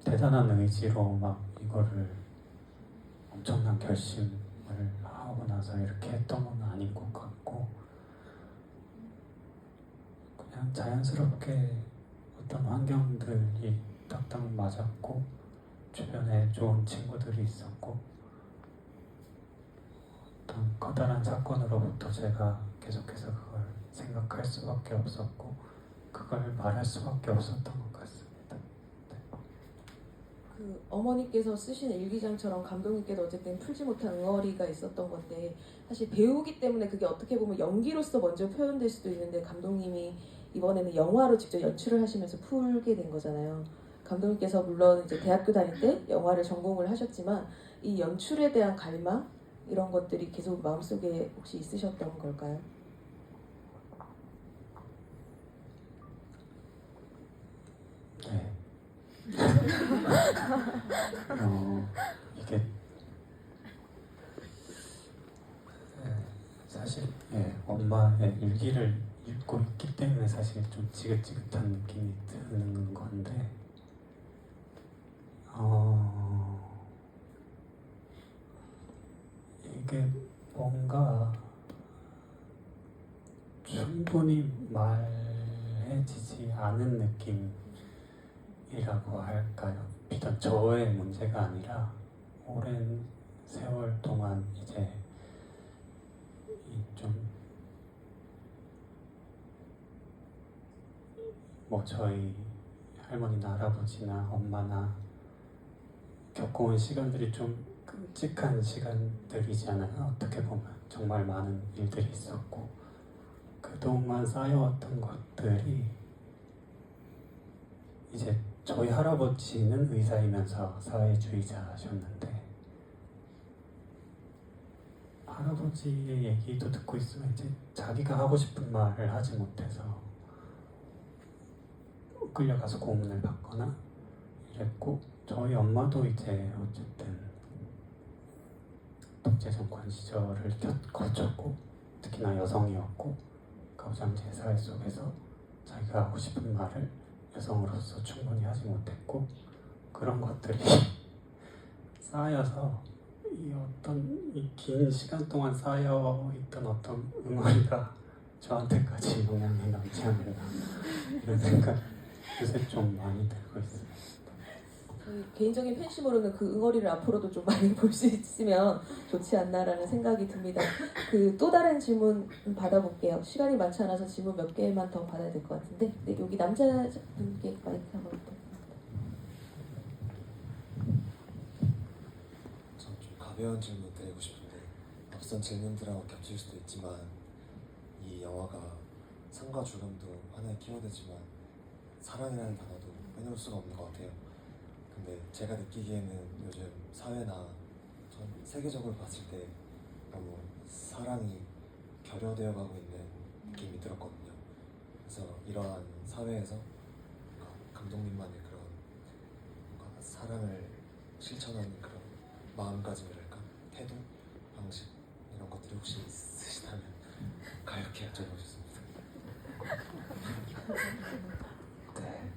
B: 대단한 의지로 막 이거를 엄청난 결심을 하고 나서 이렇게 했던 건 아닌 것 같고 그냥 자연스럽게 어떤 환경들이 딱딱 맞았고 주변에 좋은 친구들이 있었고 어떤 커다란 사건으로부터 제가 계속해서 그걸 생각할 수밖에 없었고 그걸 말할 수밖에 없었던 것 같습니다.
A: 그 어머니께서 쓰신 일기장처럼 감독님께도 어쨌든 풀지 못한 응어리가 있었던 건데 사실 배우기 때문에 그게 어떻게 보면 연기로서 먼저 표현될 수도 있는데 감독님이 이번에는 영화로 직접 연출을 하시면서 풀게 된 거잖아요. 감독님께서 물론 이제 대학교 다닐 때 영화를 전공을 하셨지만 이 연출에 대한 갈망 이런 것들이 계속 마음속에 혹시 있으셨던 걸까요?
B: 네. 이게 사실 엄마의 일기를 읽고 있기 때문에 사실 좀 지긋지긋한 느낌이 드는 건데 이게 뭔가 충분히 말해지지 않은 느낌이라고 할까요? 비단 저의 문제가 아니라 오랜 세월 동안 이제 좀 뭐 저희 할머니나 할아버지나 엄마나 겪어온 시간들이 좀 끔찍한 시간들이잖아요. 어떻게 보면 정말 많은 일들이 있었고 그동안 쌓여왔던 것들이 이제 저희 할아버지는 의사이면서 사회주의자셨는데 할아버지의 얘기도 듣고 있으면 이제 자기가 하고 싶은 말을 하지 못해서 끌려가서 고문을 받거나 이랬고 저희 엄마도 이제 어쨌든 독재 정권 시절을 거쳤고 특히나 여성이었고 가부장제 사회 속에서 자기가 하고 싶은 말을 여성으로서 충분히 하지 못했고 그런 것들이 쌓여서 이 긴 시간 동안 쌓여있던 어떤 응어리가 저한테까지 영향이 남지 않나 이런 생각 요새 좀 많이 들고 있어요.
A: 저희 개인적인 팬심으로는 그 응어리를 앞으로도 좀 많이 볼 수 있으면 좋지 않나라는 생각이 듭니다. 그 또 다른 질문 받아볼게요. 시간이 많지 않아서 질문 몇 개만 더 받아야 될 것 같은데 네, 여기 남자분께 마이크 한번 부탁드립니다.
L: 전 좀 가벼운 질문 드리고 싶은데 앞선 질문들하고 겹칠 수도 있지만 이 영화가 삶과 죽음도 하나의 키워드지만 사랑이라는 단어도 빼놓을 수가 없는 것 같아요. 근데 제가 느끼기에는 요즘 사회나 전 세계적으로 봤을 때 너무 사랑이 결여되어 가고 있는 느낌이 들었거든요. 그래서 이러한 사회에서 감독님만의 그런 뭔가 사랑을 실천하는 그런 마음가짐이랄까? 태도? 방식? 이런 것들이 혹시 있으시다면 가볍게 여쭤보겠습니다.
B: 네.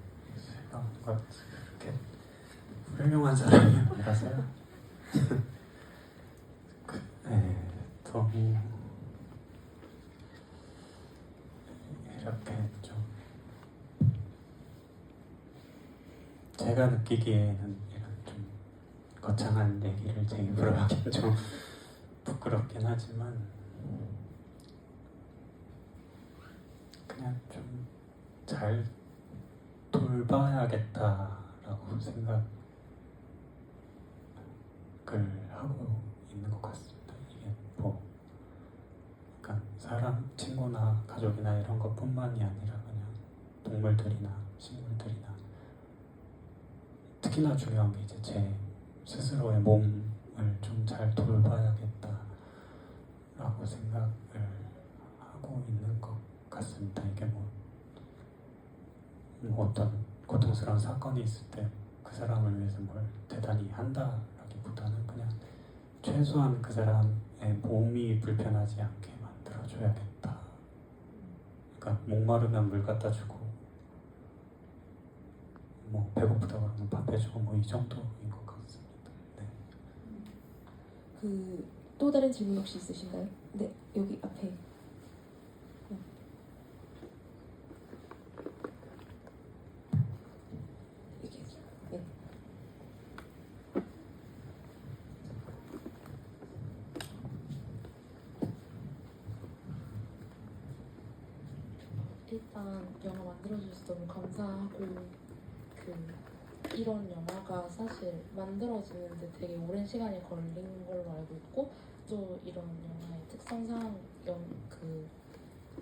B: 뭐 그렇게 훌륭한 사람이 아니라서요. 네, 너무 이렇게 좀 제가 느끼기에는 이런 좀 거창한 얘기를 제 입으로 하기가 좀 부끄럽긴 하지만 그냥 좀 잘 돌봐야겠다라고 생각을 하고 있는 것 같습니다. 이게 뭐 그러니까 사람, 친구나 가족이나 이런 것뿐만이 아니라 그냥 동물들이나 식물들이나 특히나 중요한 게 이제 제 스스로의 몸을 좀 잘 돌봐야겠다라고 생각을 하고 있는 것 같습니다. 이게 뭐 어떤 고통스러운 사건이 있을 때 그 사람을 위해서 뭘 대단히 한다라기보다는 그냥 최소한 그 사람의 몸이 불편하지 않게 만들어줘야겠다. 그러니까 목마르면 물 갖다 주고 뭐 배고프다 그러면 밥 해주고 뭐 이 정도인 것 같습니다. 네.
A: 그 또 다른 질문 혹시 있으신가요? 네, 여기 앞에. 여기. 네.
G: 일단 영화 만들어주셔서 너무 감사하고 이런 영화가 사실 만들어지는데 되게 오랜 시간이 걸린 걸로 알고 있고 또 이런 영화의 특성상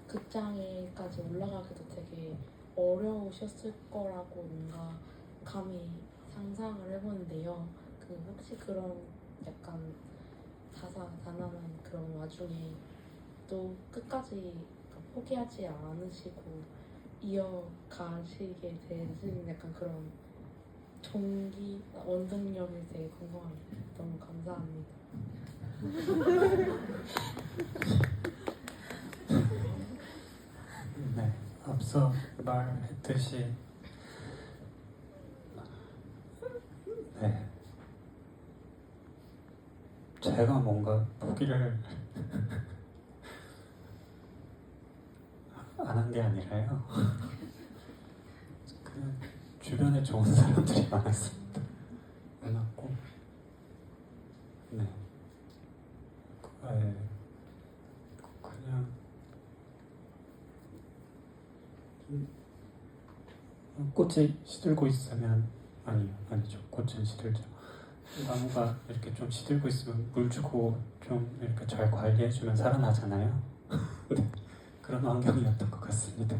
G: 극장에까지 올라가기도 되게 어려우셨을 거라고 뭔가 감히 상상을 해보는데요. 혹시 그런 약간 다사다난한 그런 와중에 또 끝까지 포기하지 않으시고 이어가시게 되는 약간 그런 동기, 원동력이 되게 궁금합니다. 너무 감사합니다.
B: 네, 앞서 말했듯이 네, 제가 뭔가 포기를 안 한 게 아니라요. 그냥 주변에 좋은 사람들이 많았습니다. 많았고, 네, 그냥 꽃이 시들고 있으면 아니죠. 꽃은 시들죠. 나무가 이렇게 좀 시들고 있으면 물 주고 좀 이렇게 잘 관리해주면 살아나잖아요. 그런 환경이었던 것 같습니다.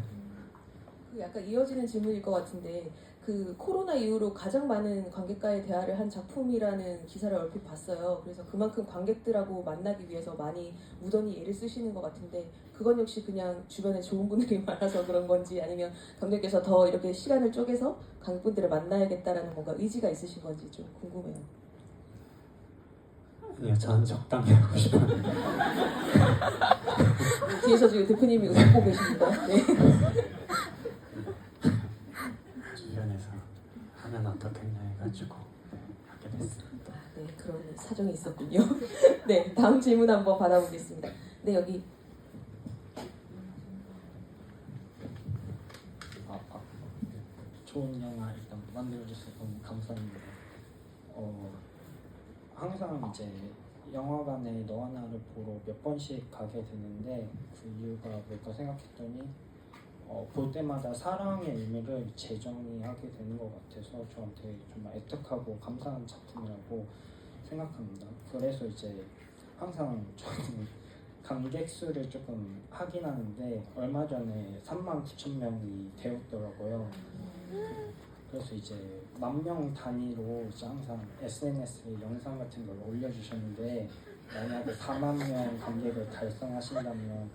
A: 그 약간 이어지는 질문일 것 같은데 그 코로나 이후로 가장 많은 관객과의 대화를 한 작품이라는 기사를 얼핏 봤어요. 그래서 그만큼 관객들하고 만나기 위해서 많이 무던히 애를 쓰시는 것 같은데 그건 역시 그냥 주변에 좋은 분들이 많아서 그런 건지 아니면 감독님께서 더 이렇게 시간을 쪼개서 관객분들을 만나야겠다라는 뭔가 의지가 있으신 건지 좀 궁금해요.
B: 아니요, 저는 적당히 하고 싶어요.
A: 뒤에서 지금 대표님이 웃고 계십니다. 네.
B: 주변에서 하면 어떻겠냐 해가지고 하게 됐습니다.
A: 네, 그런 사정이 있었군요. 네, 다음 질문 한번 받아보겠습니다. 네, 여기.
M: 좋은 영화 일단 만들어주셔서 너무 감사합니다. 항상 이제 영화관에 너와 나를 보러 몇 번씩 가게 되는데 그 이유가 뭘까 생각했더니 볼 때마다 사랑의 의미를 재정의하게 되는 것 같아서 저한테 정말 애틋하고 감사한 작품이라고 생각합니다. 그래서 이제 항상 저는 관객 수를 조금 확인하는데 얼마 전에 39,000명이 되었더라고요. 그래서 이제 10,000명 단위로 이제 항상 SNS에 영상 같은 걸 올려주셨는데 만약에 40,000명 관객을 달성하신다면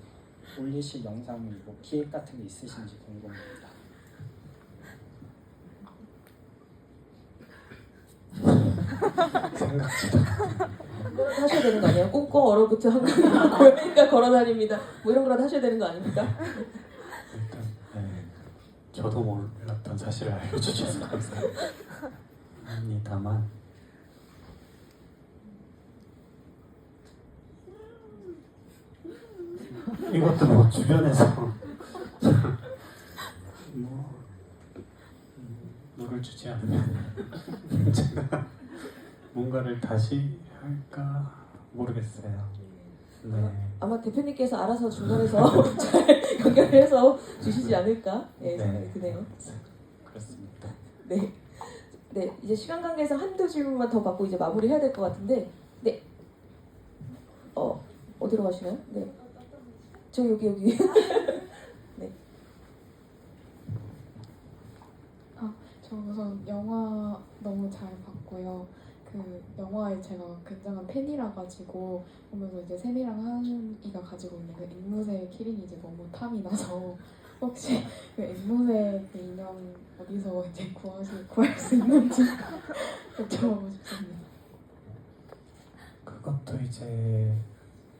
M: 올리실 영상이 뭐 기획 같은 게 있으신지 궁금합니다.
A: 그거라도 하셔야 되는 거 아니에요? 꽁꽁 얼어붙은 한강에 고양이가 걸어다닙니다. 뭐 이런 거라도 하셔야 되는 거 아닙니까?
B: 일단 저도 몰랐던 사실을 알려주셔서 감사합니다만 이것도 뭐 주변에서 뭐 물을 주지 않으면 제가 뭔가를 다시 할까 모르겠어요. 네.
A: 아마 대표님께서 알아서 중간에서 잘 연결해서 주시지 않을까 생각이 드네요.
B: 그렇습니다.
A: 네. 네, 이제 시간 관계에서 한두 질문만 더 받고 이제 마무리해야 될 것 같은데, 네. 어디로 가시나요? 네. 저 여기. 네.
N: 저 우선 영화 너무 잘 봤고요. 그 영화에 제가 굉장한 팬이라 가지고 보면서 이제 샘이랑 하은이가 가지고 있는 그 앵무새 키링이 이제 너무 탐이 나서 혹시 그 앵무새 그 인형 어디서 이제 구할 수 있는지 여쭤보고 싶습니다.
B: 그것도 이제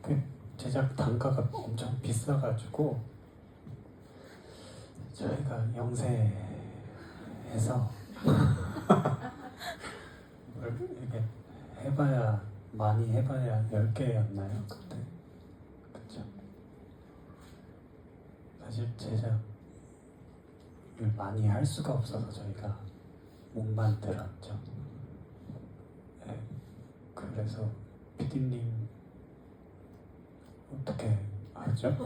B: 그 제작 단가가 엄청 비싸가지고 저희가 영세해서 이렇게 많이 해봐야 10개였나요 그때? 그쵸? 사실 제작을 많이 할 수가 없어서 저희가 못 만들었죠. 네, 그래서 PD님 어떻게 하죠?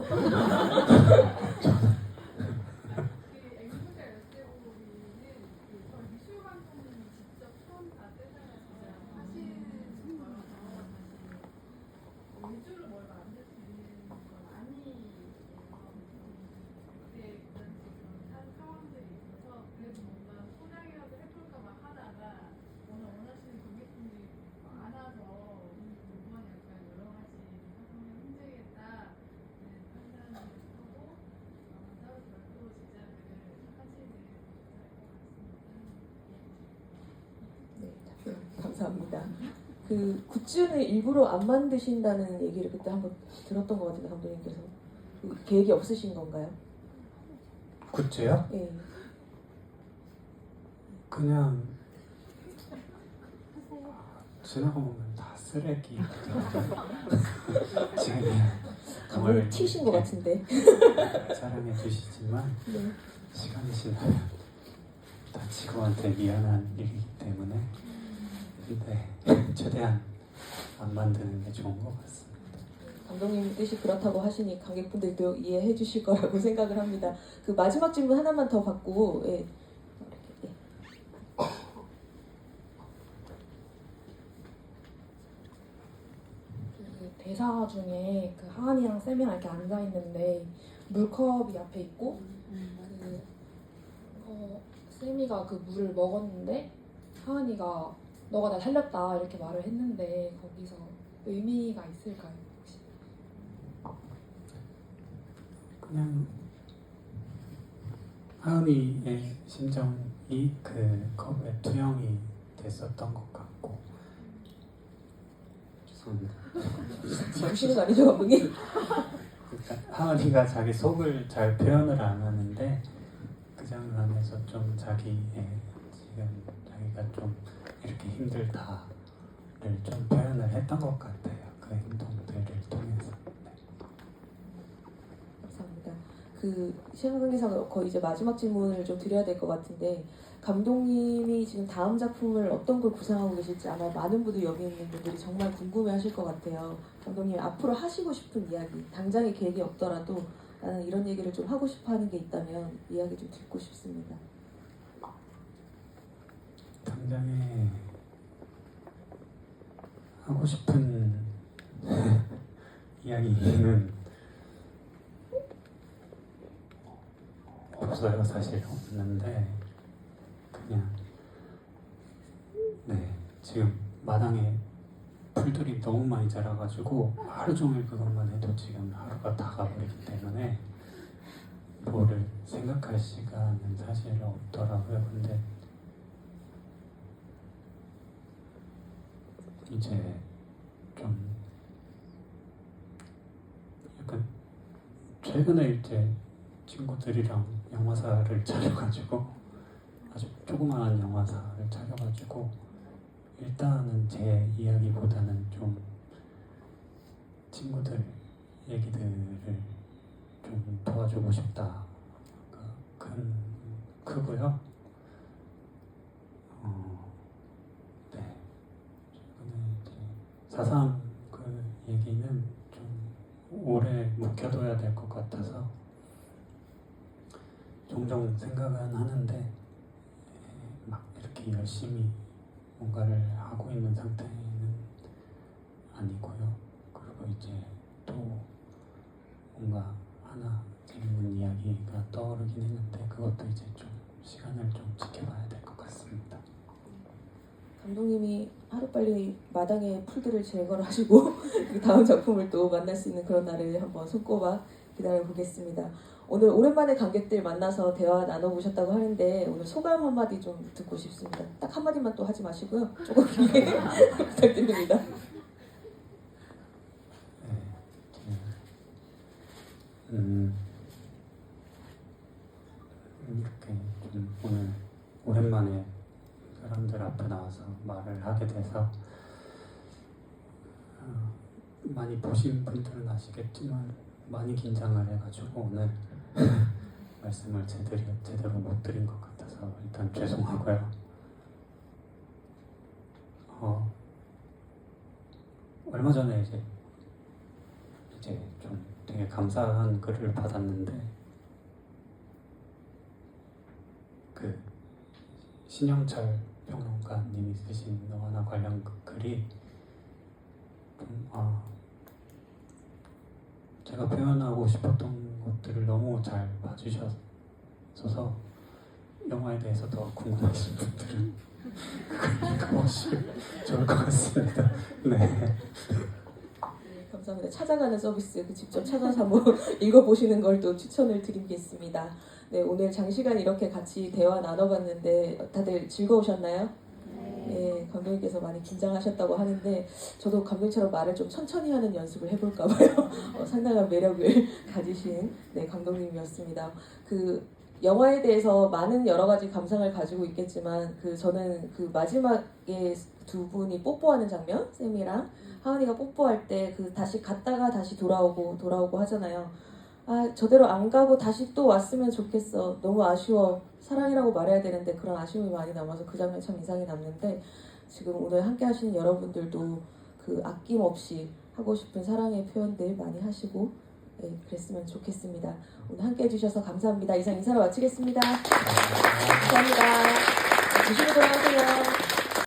A: 감사합니다. 그 굿즈는 일부러 안 만드신다는 얘기를 그때 한번 들었던 것 같은데 감독님께서 그 계획이 없으신 건가요?
B: 굿즈요?
A: 네.
B: 그냥 지나고 보면 다 쓰레기. 지금
A: 감독님 튀신 것 같은데.
B: 사랑해 주시지만
A: 네.
B: 시간이 지나면 다 직원한테 미안한 일이기 때문에 최대한 안 만드는 게 좋은 것 같습니다.
A: 감독님 뜻이 그렇다고 하시니 관객분들도 이해해 주실 거라고 생각을 합니다. 그 마지막 질문 하나만 더 받고
O: 그 대사 중에 그 하은이랑 쌤이랑 이렇게 앉아 있는데 물컵이 앞에 있고 쌤이가 그 물을 먹었는데 하은이가 너가 날 살렸다 이렇게 말을 했는데 거기서 의미가 있을까요 혹시?
B: 그냥 하은이의 심정이 그 컵에 투영이 됐었던 것 같고 죄송합니다.
A: 보시는 거 아니죠 감독님?
B: 그러니까 하은이가 자기 속을 잘 표현을 안 하는데 그 장면에서 좀 자기의 지금 자기가 좀 이렇게 힘들다를 좀 표현을 했던 것 같아요. 그 행동들을 통해서. 네.
A: 감사합니다. 그 시간 관계상 거의 이제 마지막 질문을 좀 드려야 될 것 같은데 감독님이 지금 다음 작품을 어떤 걸 구상하고 계실지 아마 많은 분들 여기 있는 분들이 정말 궁금해하실 것 같아요. 감독님 앞으로 하시고 싶은 이야기, 당장의 계획이 없더라도 나는 이런 얘기를 좀 하고 싶어하는 게 있다면 이야기 좀 듣고 싶습니다.
B: 당장에 하고 싶은 이야기는 없어요. 사실 없는데 그냥 지금 마당에 풀들이 너무 많이 자라가지고 하루 종일 그것만 해도 지금 하루가 다 가버리기 때문에 뭐를 생각할 시간은 사실 없더라고요. 근데 이제 좀 약간 최근에 이제 친구들이랑 영화사를 차려가지고 아주 조그마한 영화사를 차려가지고 일단은 제 이야기보다는 좀 친구들 얘기들을 좀 도와주고 싶다. 크고요. 네. 최근에 이제 4.3 그 얘기는 좀 오래 묵혀둬야 될 것 같아서 종종 생각은 하는데 막 이렇게 열심히 뭔가를 하고 있는 상태는 아니고요. 그리고 이제 또 뭔가 하나 재밌는 이야기가 떠오르긴 했는데 그것도 이제 좀 시간을 좀 지켜봐야 될 것 같습니다.
A: 감독님이 하루빨리 마당의 풀들을 제거를 하시고 그 다음 작품을 또 만날 수 있는 그런 날을 한번 손꼽아 기다려보겠습니다. 오늘 오랜만에 관객들 만나서 대화 나눠보셨다고 하는데 오늘 소감 한마디 좀 듣고 싶습니다. 딱 한마디만 또 하지 마시고요. 조금 길게 부탁드립니다.
B: 이렇게 좀 오늘 오랜만에 사람들 앞에 나와서 말을 하게 돼서 많이 보신 분들은 아시겠지만 많이 긴장을 해가지고 오늘 말씀을 제대로 못 드린 것 같아서 일단 죄송하고요. 얼마 전에 이제 좀 되게 감사한 글을 받았는데 그 신영철 평론가님이 쓰신 너와 나 관련 글이 제가 표현하고 싶었던 것들을 너무 잘 봐주셔서 영화에 대해서 더 궁금하신 분들은 그걸 읽어보시면 좋을 것 같습니다. 네.
A: 감사합니다. 찾아가는 서비스 직접 찾아서 한번 읽어보시는 걸 또 추천을 드리겠습니다. 네, 오늘 장시간 이렇게 같이 대화 나눠봤는데 다들 즐거우셨나요? 네, 감독님께서 많이 긴장하셨다고 하는데 저도 감독님처럼 말을 좀 천천히 하는 연습을 해볼까 봐요. 상당한 매력을 가지신 감독님이었습니다. 그 영화에 대해서 많은 여러 가지 감상을 가지고 있겠지만 저는 그 마지막에 두 분이 뽀뽀하는 장면, 쌤이랑 하은이가 뽀뽀할 때 다시 갔다가 다시 돌아오고 하잖아요. 저대로 안 가고 다시 또 왔으면 좋겠어. 너무 아쉬워. 사랑이라고 말해야 되는데 그런 아쉬움이 많이 남아서 그 장면 참 인상이 남는데 지금 오늘 함께 하시는 여러분들도 그 아낌없이 하고 싶은 사랑의 표현들 많이 하시고 그랬으면 좋겠습니다. 오늘 함께 해주셔서 감사합니다. 이상 인사를 마치겠습니다. 감사합니다. 조심히 돌아가세요.